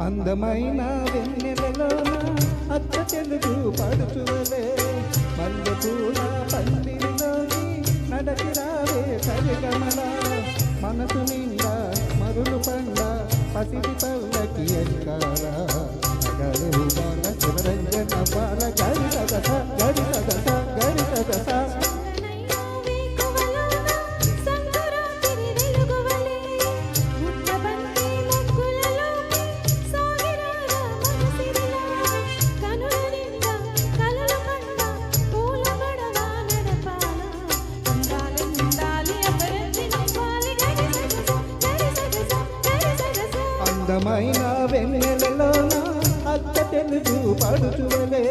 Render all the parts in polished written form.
అందమైన వెన్నెలలోన అచ్చ తెలుగు పడుచువలే మల్లె పూల పందిరిలోకి నడచిరావే సరిగమల మనసు నిండా మరులు పండ పసిడి పల్లకి ఎక్కాల శివరంజన బాల గరి సదస గరి సదస గరి సదస అందమైన వెన్నెలలోన అచ్చ తెలుగు పడుచువలే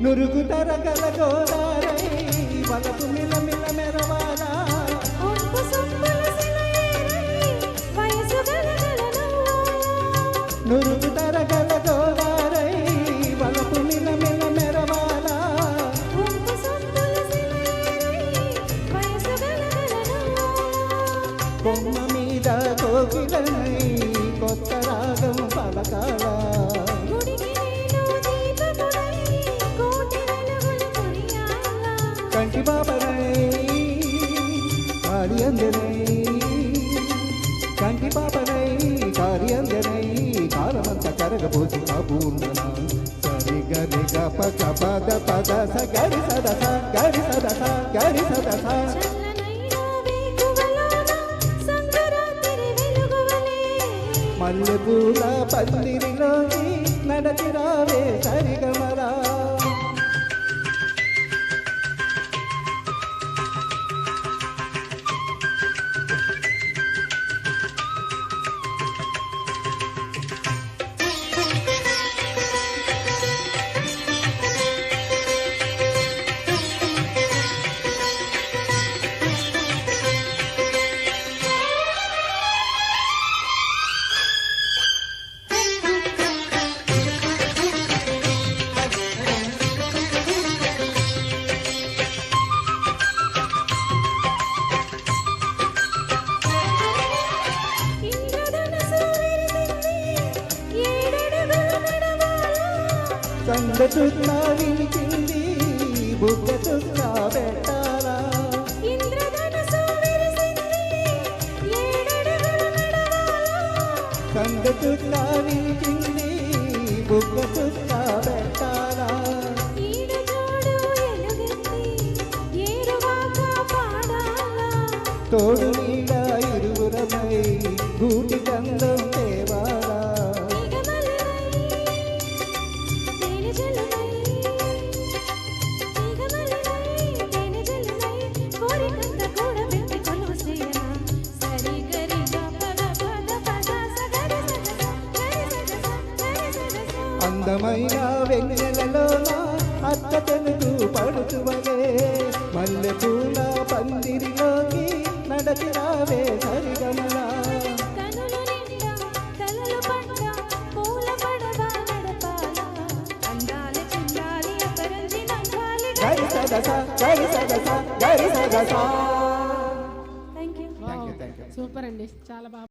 నురుగు తరగల గోదారై వలపు మిలమిల మెరవాలా నురుగు తరగల గోదారై వలపు మిలమిల మెరవాలా బొమ్మ మీద కోకిలనై కొత్త రాగం పలకాలా కంటి పాపనై కార్యందనై కంటి పాపనై కార్యందనై కాలమంత కరగబోసి పూర్ణన సరి గరి గప పద పద స గరి సదస గరి సదస గరి సదస మల్లె పూల పందిరిలోకి నడచిరావే సరిగమలా సంగ చున్నా వినిచింది బుగ్గ చున్నా పెట్టాలా సంగ చున్నా వినిచింది బుగ్గ చున్నా పెట్టాలా తోడు నీడ ఇరువురమై గూటి గంధం తేవాలా అందమైన వెన్నెలలోన అచ్చ తెలుగు పడుచువలే మల్లె పూల పందిరిలోకి నడచిరావే సరిగమల గరి సదస గరి సదస గరి సదస. Thank you. సూపర్ అండి, చాలా బాగా.